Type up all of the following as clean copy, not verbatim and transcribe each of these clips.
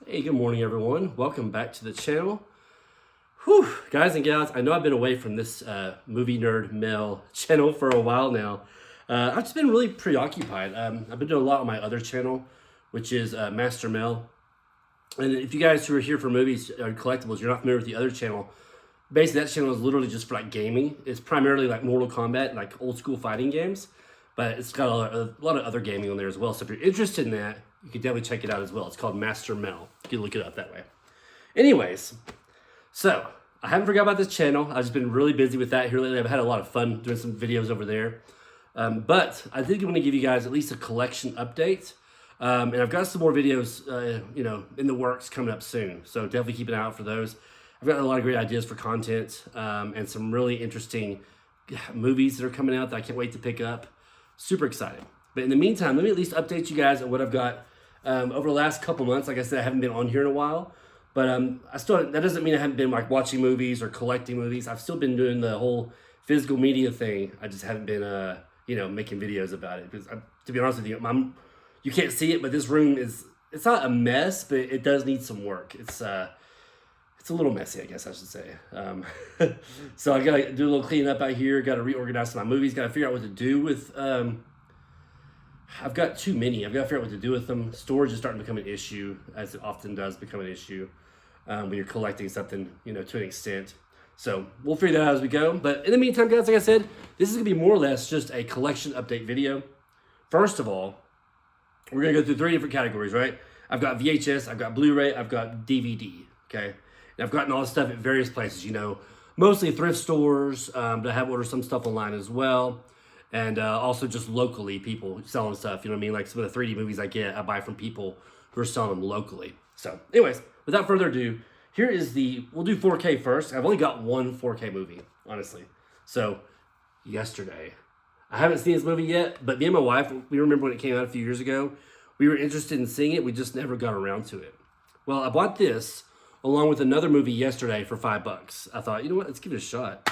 Hey, good morning, everyone. Welcome back to the channel. Whew, guys and gals, I know I've been away from this movie nerd male channel for a while now. I've just been really preoccupied. I've been doing a lot on my other channel, which is Master Mel. And if you guys who are here for movies or collectibles, you're not familiar with the other channel. Basically, that channel is literally just for like gaming. It's primarily like Mortal Kombat, like old school fighting games. But it's got a lot of other gaming on there as well. So if you're interested in that, you can definitely check it out as well. It's called Master Mel. You can look it up that way. Anyways, so I haven't forgot about this channel. I've just been really busy with that here lately. I've had a lot of fun doing some videos over there. But I think I'm going to give you guys at least a collection update. And I've got some more videos, in the works coming up soon. So definitely keep an eye out for those. I've got a lot of great ideas for content and some really interesting movies that are coming out that I can't wait to pick up. Super excited. But in the meantime, let me at least update you guys on what I've got over the last couple months. Like I said, I haven't been on here in a while. But that doesn't mean I haven't been like watching movies or collecting movies. I've still been doing the whole physical media thing. I just haven't been, making videos about it. Because to be honest with you, you can't see it, but this room it's not a mess, but it does need some work. It's a little messy, I guess I should say. So I got to do a little cleaning up out here. Got to reorganize some of my movies. Got to figure out what to do with... I've got too many. I've got to figure out what to do with them. Storage is starting to become an issue, as it often does become an issue when you're collecting something, to an extent. So we'll figure that out as we go. But in the meantime, guys, like I said, this is going to be more or less just a collection update video. First of all, we're going to go through 3 different categories, right? I've got VHS, I've got Blu-ray, I've got DVD, okay? And I've gotten all this stuff at various places, mostly thrift stores, but I have ordered some stuff online as well. And also just locally, people selling stuff, Like some of the 3D movies I buy from people who are selling them locally. So anyways, without further ado, here is we'll do 4K first. I've only got one 4K movie, honestly. So yesterday, I haven't seen this movie yet, but me and my wife, we remember when it came out a few years ago. We were interested in seeing it. We just never got around to it. Well, I bought this along with another movie yesterday for $5. I thought, you know what, let's give it a shot.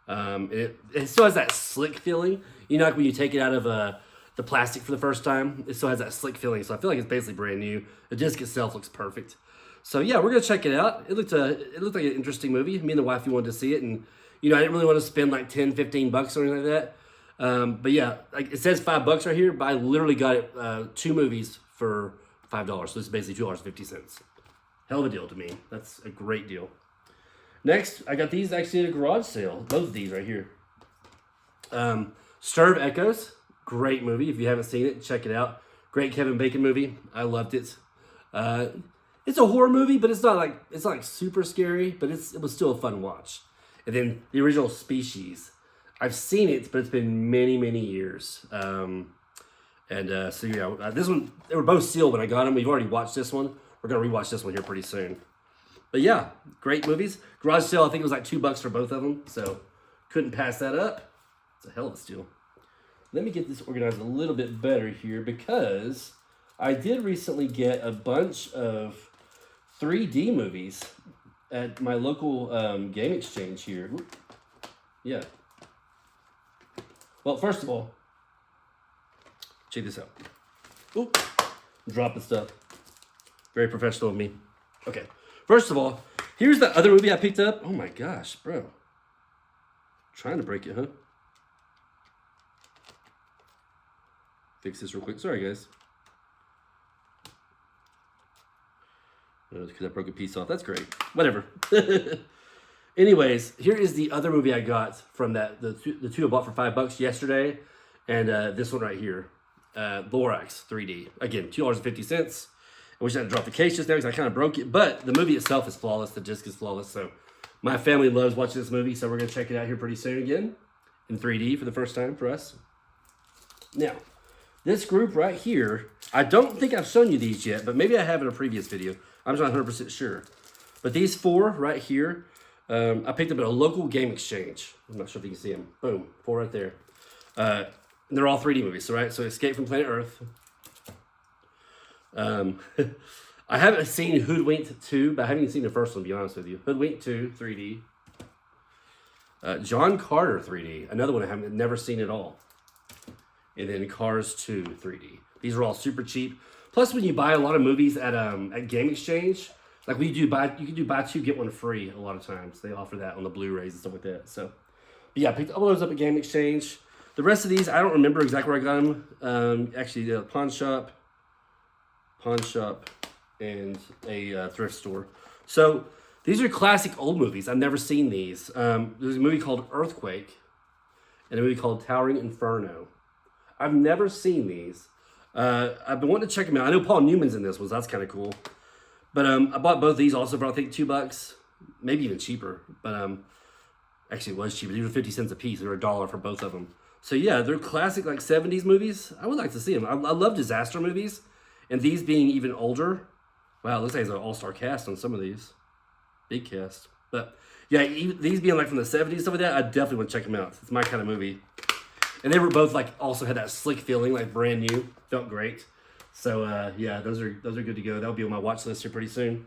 It still has that slick feeling. Like when you take it out of the plastic for the first time, it still has that slick feeling. So I feel like it's basically brand new. The disc itself looks perfect. So yeah, we're gonna check it out. It looked like an interesting movie. Me and the wife, we wanted to see it, and I didn't really want to spend like $10-15 or anything like that. But yeah, like it says $5 right here, but I literally got it 2 movies for $5. So it's basically $2.50. Hell of a deal to me. That's a great deal. Next, I got these actually at a garage sale. Both of these right here. Stir of Echoes, great movie. If you haven't seen it, check it out. Great Kevin Bacon movie. I loved it. It's a horror movie, but it's not like super scary, but it was still a fun watch. And then the original Species. I've seen it, but it's been many, many years. So yeah, this one, they were both sealed when I got them. We've already watched this one. We're gonna rewatch this one here pretty soon. But yeah, great movies. Garage sale, I think it was like $2 for both of them. So couldn't pass that up. It's a hell of a steal. Let me get this organized a little bit better here because I did recently get a bunch of 3D movies at my local game exchange here. Yeah. Well, first of all, check this out. Oop, dropping stuff. Very professional of me. Okay. First of all, here's the other movie I picked up. Oh my gosh, bro. Trying to break it, huh? Fix this real quick. Sorry, guys. Because I broke a piece off. That's great. Whatever. Anyways, here is the other movie I got from the 2 I bought for $5 yesterday. And this one right here. Bluray 3D. Again, $2.50. I wish I had dropped the case just now because I kind of broke it. But the movie itself is flawless. The disc is flawless. So my family loves watching this movie. So we're going to check it out here pretty soon again. In 3D for the first time for us. Now, this group right here, I don't think I've shown you these yet. But maybe I have in a previous video. I'm just not 100% sure. But these 4 right here, I picked up at a local game exchange. I'm not sure if you can see them. Boom. 4 right there. And they're all 3D movies. So, right? So Escape from Planet Earth. I haven't seen Hoodwinked 2, but I haven't even seen the first one, to be honest with you. Hoodwinked 2, 3D. John Carter 3D, another one I haven't never seen at all. And then Cars 2, 3D. These are all super cheap. Plus, when you buy a lot of movies at Game Exchange, like you can do buy two get one free a lot of times. They offer that on the Blu-rays and stuff like that. So, but yeah, I picked all those up at Game Exchange. The rest of these, I don't remember exactly where I got them. Actually, the pawn shop, and a thrift store. So these are classic old movies. I've never seen these. There's a movie called Earthquake and a movie called Towering Inferno. I've never seen these. I've been wanting to check them out. I know Paul Newman's in this one, so that's kind of cool. But I bought both these also for I think $2, maybe even cheaper. But actually it was cheaper. These were 50 cents a piece. They were $1 for both of them. So yeah, they're classic like 70s movies. I would like to see them. I love disaster movies. And these being even older, wow, it looks like it's an all-star cast on some of these. Big cast. But yeah, these being like from the 70s, stuff like that, I definitely want to check them out. It's my kind of movie. And they were both like, also had that slick feeling, like brand new. Felt great. So yeah, those are good to go. That'll be on my watch list here pretty soon.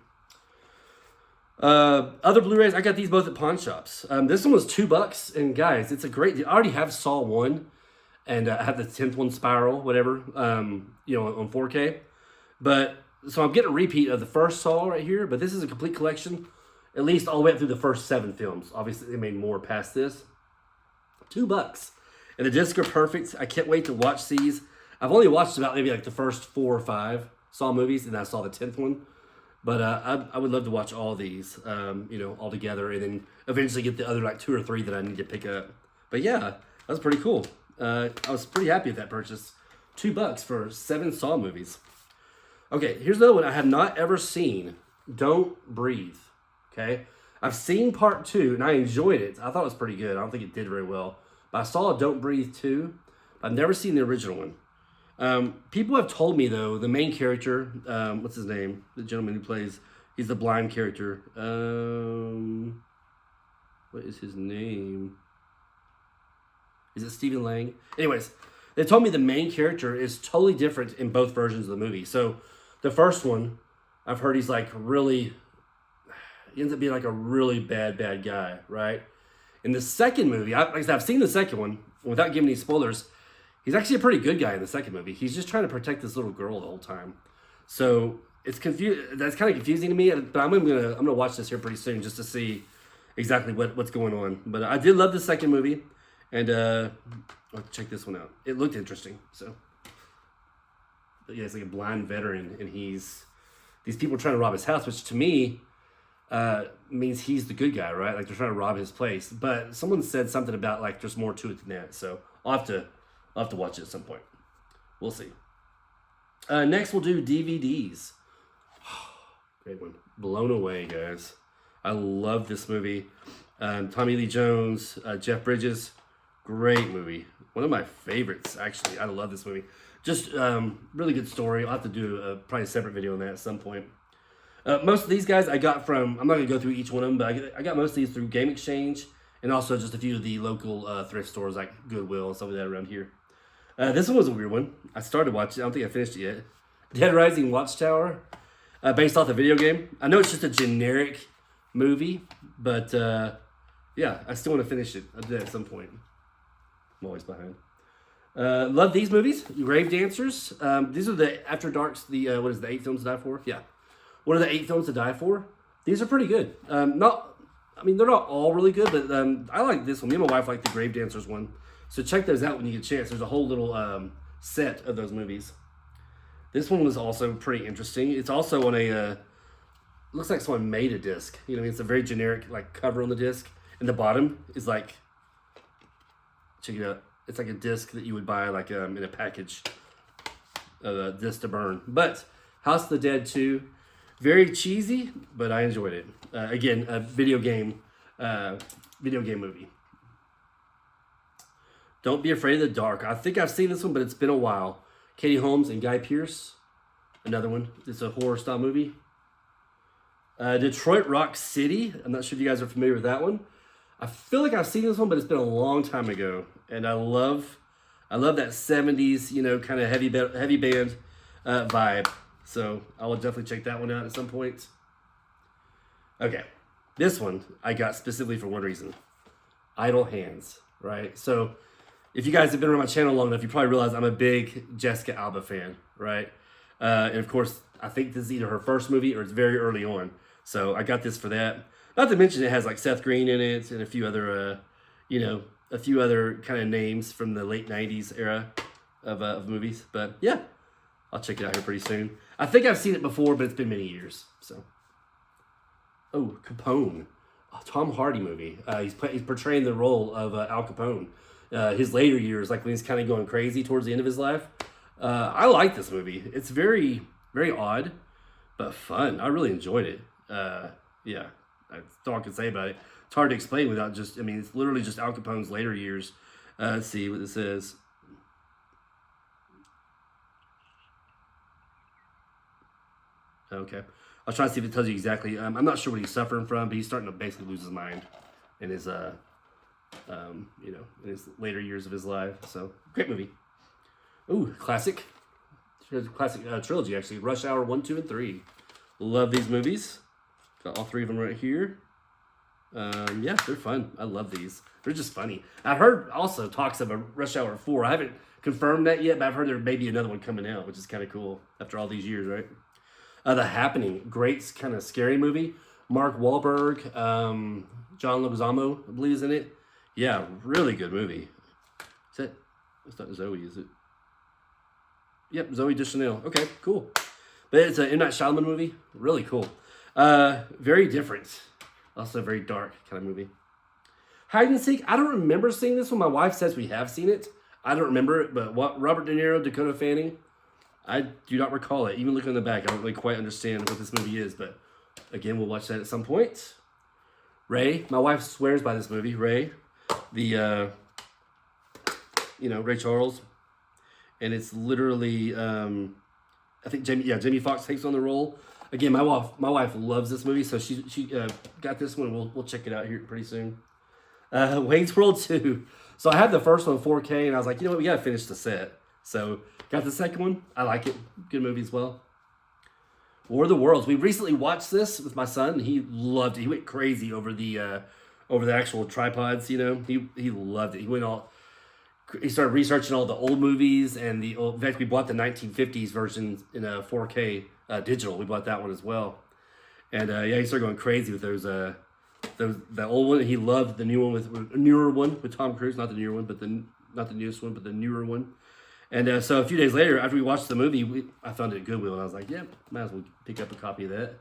Other Blu-rays, I got these both at pawn shops. This one was $2. And guys, it's a great, I already have Saw 1. And I have the 10th one, Spiral, whatever, on 4K. But, so I'm getting a repeat of the first Saw right here, but this is a complete collection, at least all the way up through the first 7 films. Obviously, they made more past this. $2. And the discs are perfect. I can't wait to watch these. I've only watched about maybe like the first 4 or 5 Saw movies, and I saw the 10th one. But I would love to watch all these, all together, and then eventually get the other like 2 or 3 that I need to pick up. But yeah, that was pretty cool. I was pretty happy with that purchase. $2 for 7 Saw movies. Okay, here's another one I have not ever seen. Don't Breathe. Okay, I've seen part 2 and I enjoyed it. I thought it was pretty good. I don't think it did very well, but I saw Don't Breathe 2. I've never seen the original one. People have told me though, the main character, what's his name? The gentleman who plays, he's the blind character. What is his name? Is it Stephen Lang? Anyways, they told me the main character is totally different in both versions of the movie. So the first one, I've heard he's like really, he ends up being like a really bad guy, right? In the second movie, like I said, I've seen the second one, without giving any spoilers, he's actually a pretty good guy in the second movie. He's just trying to protect this little girl the whole time. So it's that's kind of confusing to me, but I'm gonna watch this here pretty soon just to see exactly what's going on. But I did love the second movie. And I'll check this one out. It looked interesting. So, but yeah, it's like a blind veteran, and these people are trying to rob his house, which to me means he's the good guy, right? Like they're trying to rob his place. But someone said something about like there's more to it than that. So I'll have to watch it at some point. We'll see. Next, we'll do DVDs. Great one. Blown Away, guys. I love this movie. Tommy Lee Jones, Jeff Bridges. Great movie. One of my favorites, actually. I love this movie. Just really good story. I'll have to do probably a separate video on that at some point. Most of these guys I got from, I'm not going to go through each one of them, but I got most of these through Game Exchange and also just a few of the local thrift stores like Goodwill and stuff like that around here. This one was a weird one. I started watching it. I don't think I finished it yet. Dead Rising Watchtower, based off the video game. I know it's just a generic movie, but yeah, I still want to finish it. I'll do that at some point. I'm always behind. Love these movies. Grave Dancers. These are the After Dark's, the 8 films to die for? Yeah. One of the 8 films to die for. These are pretty good. They're not all really good, but I like this one. Me and my wife like the Grave Dancers one. So check those out when you get a chance. There's a whole little set of those movies. This one was also pretty interesting. It's also on a, looks like someone made a disc. You know what I mean? It's a very generic like cover on the disc. And the bottom is like, check it out. It's like a disc that you would buy like in a package, a disc to burn. But House of the Dead 2, very cheesy, but I enjoyed it. Again, a video game movie. Don't Be Afraid of the Dark. I think I've seen this one, but it's been a while. Katie Holmes and Guy Pearce. Another one. It's a horror style movie. Detroit Rock City. I'm not sure if you guys are familiar with that one. I feel like I've seen this one, but it's been a long time ago. And I love that 70s, kind of heavy band vibe. So I will definitely check that one out at some point. Okay. This one I got specifically for one reason. Idle Hands, right? So if you guys have been around my channel long enough, you probably realize I'm a big Jessica Alba fan, right? And of course, I think this is either her first movie or it's very early on. So I got this for that. Not to mention it has like Seth Green in it and a few other, a few other kind of names from the late 90s era of movies. But yeah, I'll check it out here pretty soon. I think I've seen it before, but it's been many years. So, oh, Capone, a Tom Hardy movie. He's portraying the role of Al Capone. His later years, like when he's kind of going crazy towards the end of his life. I like this movie. It's very, very odd, but fun. I really enjoyed it. Yeah, that's all I can say about it. It's hard to explain without just, it's literally just Al Capone's later years. Let's see what this says. Okay. I was trying to see if it tells you exactly. I'm not sure what he's suffering from, but he's starting to basically lose his mind in his, in his later years of his life. So, great movie. Ooh, classic. Here's a classic trilogy, actually. Rush Hour 1, 2, and 3. Love these movies. Got all three of them right here. Yeah, they're fun. I love these. They're just funny. I've heard also talks of a Rush Hour 4. I haven't confirmed that yet, but I've heard there may be another one coming out, which is kind of cool after all these years, right? The Happening. Great kind of scary movie. Mark Wahlberg, John Leguizamo, I believe, is in it. Yeah, really good movie. Is that? It's not Zoe, is it? Yep, Zoe Deschanel. Okay, cool. But it's an M. Night Shyamalan movie. Really cool. Very different. Also very dark kind of movie. Hide and Seek. I don't remember seeing this one. My wife says we have seen it. I don't remember it, but what Robert De Niro, Dakota Fanning. I do not recall it. Even looking in the back, I don't really quite understand what this movie is, but again, we'll watch that at some point. Ray. My wife swears by this movie. Ray. The, Ray Charles. And it's literally, I think Jamie Foxx takes on the role. Again, my wife loves this movie, so she got this one. We'll check it out here pretty soon. Wayne's World 2. So I had the first one 4K, and I was like, you know what, we gotta finish the set. So got the second one. I like it. Good movie as well. War of the Worlds. We recently watched this with my son. He loved it. He went crazy over the actual tripods. He loved it. He started researching all the old movies and in fact, we bought the 1950s version in a 4K digital. We bought that one as well. And he started going crazy with those the old one. He loved the newer one with Tom Cruise, not the newer one, but not the newest one, but the newer one. And so a few days later, after we watched the movie, I found it at Goodwill, and I was like, yeah, might as well pick up a copy of that.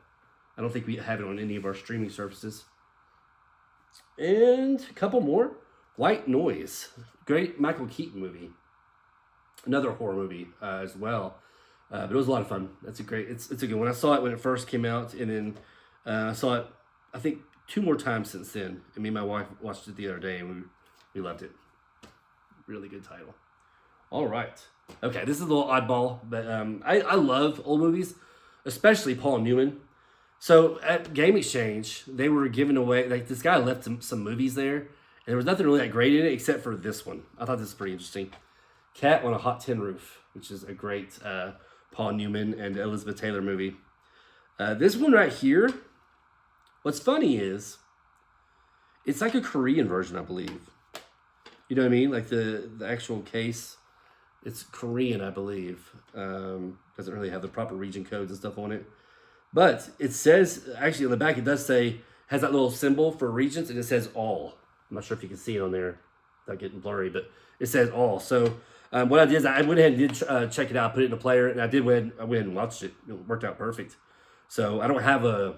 I don't think we have it on any of our streaming services. And a couple more. White Noise. Great Michael Keaton movie. Another horror movie as well. But it was a lot of fun. It's a good one. I saw it when it first came out, and then I saw it, I think, 2 more times since then. And me and my wife watched it the other day, and we loved it. Really good title. All right. Okay, this is a little oddball, but I love old movies, especially Paul Newman. So at Game Exchange, they were giving away, like this guy left some movies there, and there was nothing really that great in it except for this one. I thought this was pretty interesting. Cat on a Hot Tin Roof, which is a great Paul Newman and Elizabeth Taylor movie. This one right here, what's funny is, it's like a Korean version, I believe. You know what I mean? Like the actual case, it's Korean, I believe. Doesn't really have the proper region codes and stuff on it. But it says, actually on the back, it does say, has that little symbol for regions, and it says all. I'm not sure if you can see it on there without getting blurry, but it says all. So what I did is I went ahead and did check it out, put it in a player, and I went ahead and watched it. It worked out perfect. So I don't have a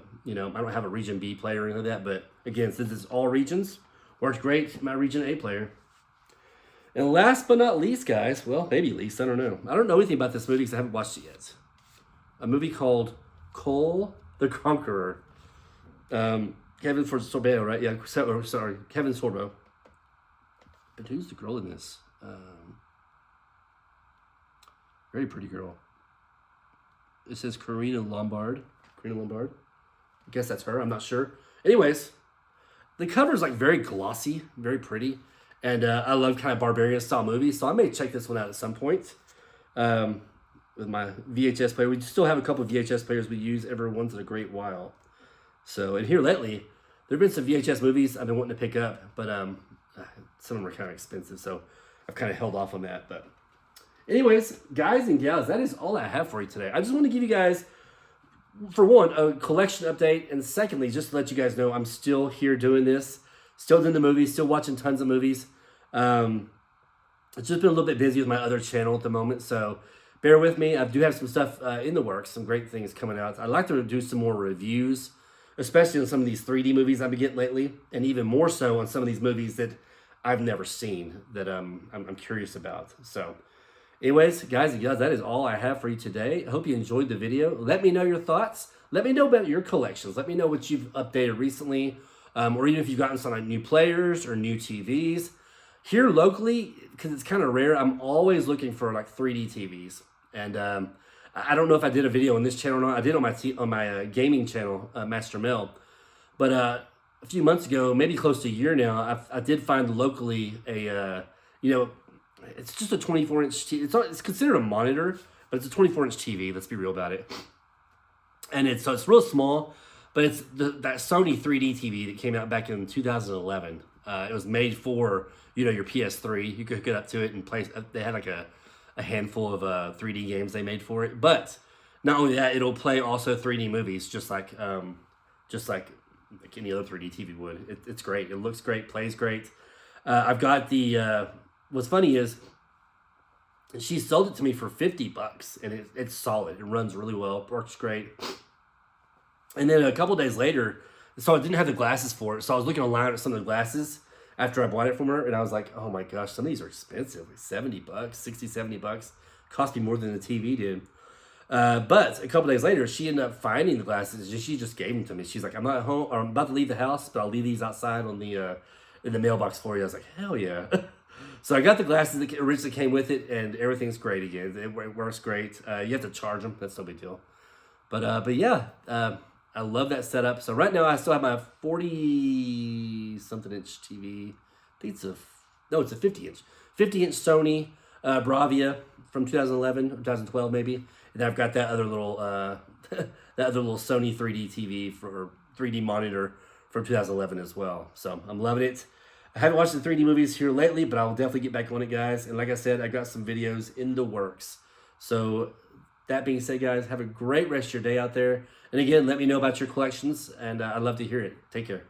region B player or anything like that, but again, since it's all regions, works great in my region A player. And last but not least, guys, well, maybe least, I don't know. I don't know anything about this movie because I haven't watched it yet. A movie called Cole the Conqueror. Kevin Sorbo, right? Yeah, sorry, Kevin Sorbo. And who's the girl in this? Very pretty girl. It says Karina Lombard. I guess that's her. I'm not sure. Anyways, the cover is like very glossy, very pretty. And I love kind of barbarian style movies, so I may check this one out at some point with my VHS player. We still have a couple of VHS players we use every once in a great while. So, and here lately, there have been some VHS movies I've been wanting to pick up, but some of them are kind of expensive, so I've kind of held off on that. But Anyways, guys and gals, that is all I have for you today. I just want to give you guys, for one, a collection update, and secondly, just to let you guys know I'm still here doing this, still doing the movies, still watching tons of movies. It's just been a little bit busy with my other channel at the moment, so bear with me. I do have some stuff in the works, some great things coming out. I'd like to do some more reviews, especially on some of these 3D movies I've been getting lately, and even more so on some of these movies that I've never seen that I'm curious about. So anyways, guys and gals, that is all I have for you today. I hope you enjoyed the video. Let me know your thoughts. Let me know about your collections. Let me know what you've updated recently, or even if you've gotten some like new players or new TVs. Here locally, because it's kind of rare, I'm always looking for like 3D TVs. And I don't know if I did a video on this channel or not. I did on my gaming channel, Master Mel. But a few months ago, maybe close to a year now, I did find locally a, it's just a 24-inch TV. It's considered a monitor, but it's a 24-inch TV. Let's be real about it. And it's real small, but it's that Sony 3D TV that came out back in 2011. It was made for, your PS3. You could hook it up to it and play. They had like a handful of 3D games they made for it. But not only that, it'll play also 3D movies, just like any other 3D TV would. It's great. It looks great, plays great. I've got the. What's funny is she sold it to me for $50, and it's solid. It runs really well, works great. And then a couple days later, so I didn't have the glasses for it, so I was looking online at some of the glasses after I bought it from her, and I was like, oh my gosh, some of these are expensive, like $70, $60, $70. Cost me more than the TV did. But a couple days later, she ended up finding the glasses. She just gave them to me. She's like, I'm not home, or I'm about to leave the house, but I'll leave these outside on the in the mailbox for you. I was like, hell yeah. So I got the glasses that originally came with it, and everything's great again. It works great. You have to charge them. That's no big deal. But yeah, I love that setup. So right now I still have my 40-something inch TV. I think it's a 50-inch. 50-inch Sony Bravia from 2011 or 2012 maybe. And then I've got that other little Sony 3D TV for 3D monitor from 2011 as well. So I'm loving it. I haven't watched the 3D movies here lately, but I'll definitely get back on it, guys. And like I said, I got some videos in the works. So that being said, guys, have a great rest of your day out there. And again, let me know about your collections, and I'd love to hear it. Take care.